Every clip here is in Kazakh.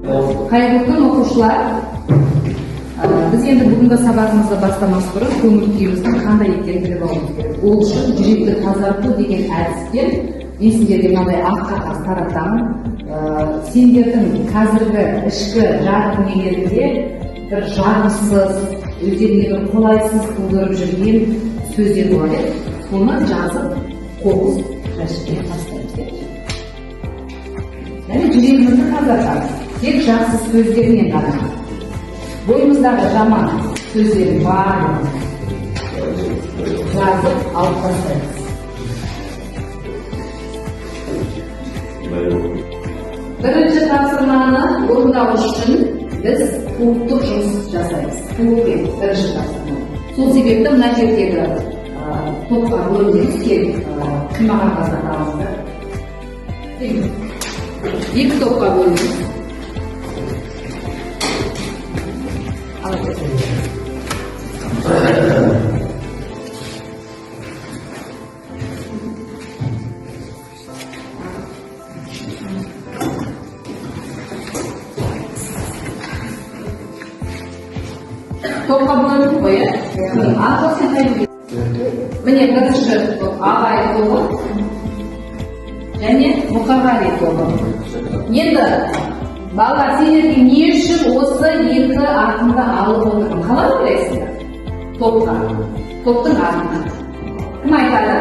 Қайырлы күн оқушылар. Біз енді бүгінгі сабағымызды бастамас бұрын көңіл күйіміздің қандай екенін біліп алуымыз керек. Ол үшін жүректі тазарту деген әдіспен мен сендерге мынандай ақ қағаз таратамын. Сендердің қазіргі ішкі жан дүниелерінде бір жағымсыз, өздеріңе бір қолайсыз тудырып жүрген сөздер бар еді. Соны жазып, қоқыс жәшікке тастаймыз. Яғни жүрегімізді тазартамыз. Тек жақсы сөздермен ғана. Бойымыздағы жаман сөздердің барлығын жазып алып тастаймыз. Бірінші тапсырманы орындау үшін біз топтық жұмыс жасаймыз. Топпен бірінші тапсырма. Сол себепті мына жердегі топқа бөлінеміз. Кім маған қағаз алыңыздар? Екі топқа бөлінеміз. Топқа бөлініп қойы. Ағыл сен қайын. Міне бірінші топ Ағай тобы және Мұқағали тобы. Енді балалар, сендерге не үшін осы екі атымды алып отырмын? Қалай ойлайсыңдар? Топқа. Топтың атына. Кім айтады?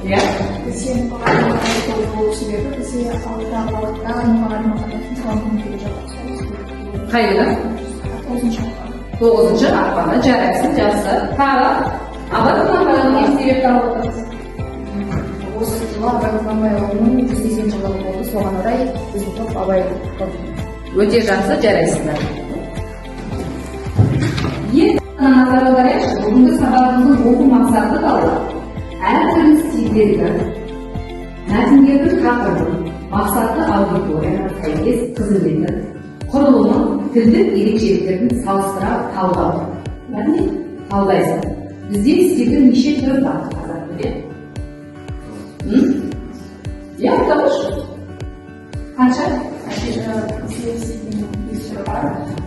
Иә? Бізде Мұқағали тобы болу себебі бізде алдағы уақытта Мұқағали мақаласын салынып келе жатыр. Қайда? 9-шы ақпанда жарайсың, жақсы. Тағы Абай Құнанбайұлын не себепті алып отырмыз? Осы жылы Абай Құнанбайұлының 180 жылдығы болды. Соған орай біздің топ Абай тобы. Өте жақсы, жарайсыңдар. Енді назар аударайықшы, бүгінгі сабағымыздың оқу мақсаты қалды. Әртүрлі стильдерді, мәтіндердің тақырыбын, мақсатты аудиторияны, сәйкес қызметін, құрылымын, тілдік ерекшеліктерін салыстыра талдау. Яғни талдайсың. Бізде стильдің неше түрі бар қазақ тілде? Я айтамыншы. Қанша?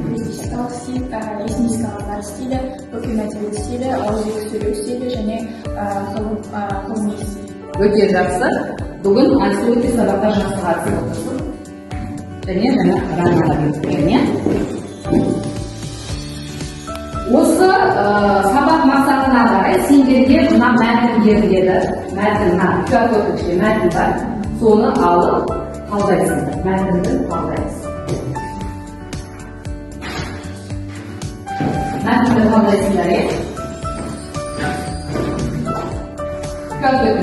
Лингвистикалық стиль, ресми қағаздар стилі, документалды стилі, ауызекі сөйлеу стилі және ғылыми стиль. Өте жақсы. Бүгін Айсу өте сабаққа жақсы қатысып отырсың. Және жаңа рамаға берген. Осы сабақ мақсатына қарай сендерге мына мәтін беріледі. Мәтін, мәтін бар. Соны алып талдайсыңдар. Мәтінді талдайсың. Мәтінді талдайсыңдар,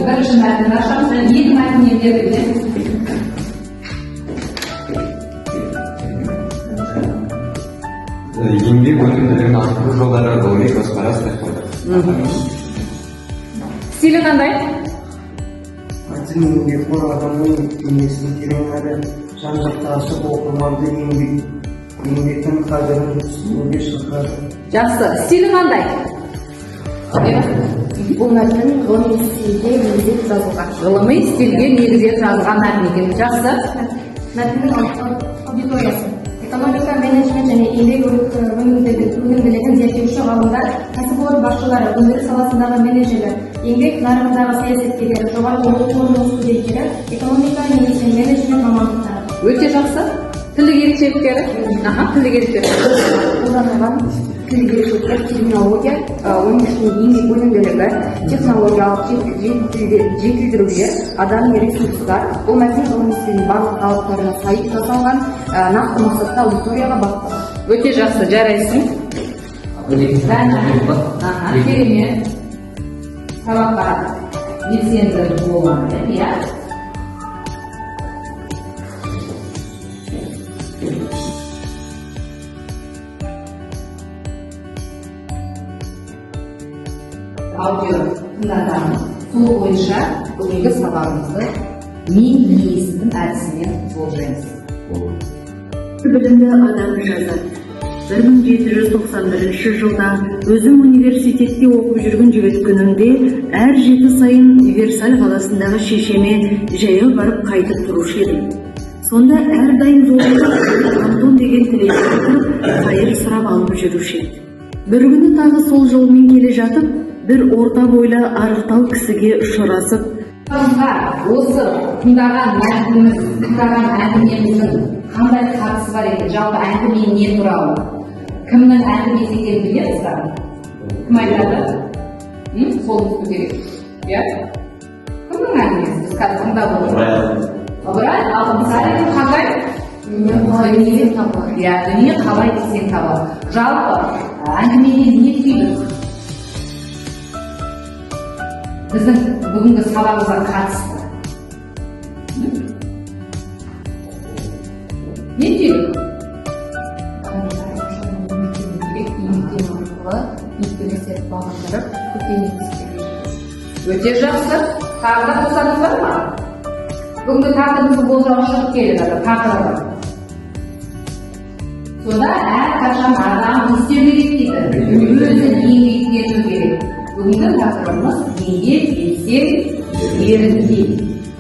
бірінші мәтінді ашамыз, және екі мәтіннен берілген. Еңбек өнімділігін арттыру жолдары ғылыми көзқарас тақырыбы. Стилі қандай? Мәтін еңбекқор адамның бейнесін терең әрі жан-жақты ашып оқырманды еңбектің қадірін түсінуге шақырады. Жақсы. Стилі қандай? Бұл мәтін ғылыми стильге негізделіп жазылған. Ғылыми стильге негізделіп жазылған мәтін екен. Жақсы. Мәтіннің аудиториясы. Экономика, менеджмент және еңбек өнімділігін зерттеуші ғалымдар, кәсіпорын басшылары, өндіріс саласындағы менеджерлер, еңбек нарығындағы саясаткерлер, жоғарғы оқу орнының студенттері, экономика немесе менеджмент мамандықтары. Өте жақсы. Тілдік ерекшеліктері? Тілдік ерекшеліктері. Қолданылған тілдік ерекшеліктер терминология, оның ішінде еңбек өнімділігі, технологиялық жетілдірулер, адами ресурстар. Бұл мәтін ғылыми стильдің барлық талаптарына сай жасалған, нақты мақсатта аудиторияға бағытталған. Өте жақсы, жарайсың. Керемет. Сабаққа белсенді болған, иә? Аудио тыңдатамыз. Сол бойынша бүгінгі сабағымызды мен есімнің әдісімен болжаймыз. Білімді адам жазады. 1791 жылда өзім университетте оқып жүрген жігіт күнімде әр 7 сайын Версаль қаласындағы шешеме жаяу барып қайтып тұрушы едім. Сонда әрдайым жолында Антон деген тілекші отырып қайыр сұрап алып жүруші еді. Бір күні тағы сол жолмен келе жатып, бір орта бойлы арықтау кісіге ұшырасып, осы тыңдаған мәтініміз, тыңдаған әңгімеміздің қандай қатысы бар екен, жалпы әңгіме не туралы, кімнің әңгімесі екенін білеміз ба? Кім айтады? Қолыңыз көтерейік. Иә? Кімнің әңгімесі? Біз қазір тыңдап отырмыз. Ыбырай, ал мысалы қандай? Иә, дүние қалай десең табады. Жалпы әңгімеден не түйдік? Біздің бүгінгі сабағымызға қатысты. Не түйдік? Өте жақсы. Тағы да қосарыңыз бар ма? Бүгінгі тақырыбымызды болжауға шығып келе жатыр, тақырыбы. Сонда әрқашан адам не істеу керек дейді? Өзін еңбектену керек. Бүгінгі тақырыбымыз еңбек етсең ерінбей.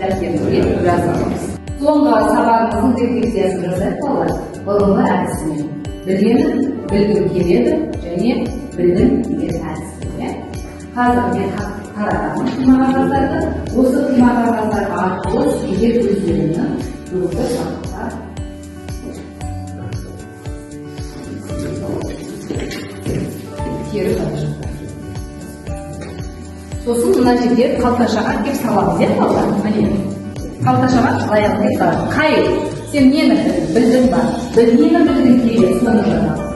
Дәптеріңізге жазамыз. Соңғы сабағымыздың рефлексиясын жасайық балалар. Бұрынғы әдісімен. Білгенін білгім келеді және білдім деген әдіспен. Қазір мен таратамын қимағағаздарды. Осы қимағағаздарға арқылы сіздер өздерінің бүгінгі сабаққа кері жатыр. Сосын мына жерде қалташаға кеп саламыз, иә балалар? Міне, қалташаға қалай алып кеп саламыз. Қай? Сен нені білдің ба? Нені білдің келеді соны жазамыз.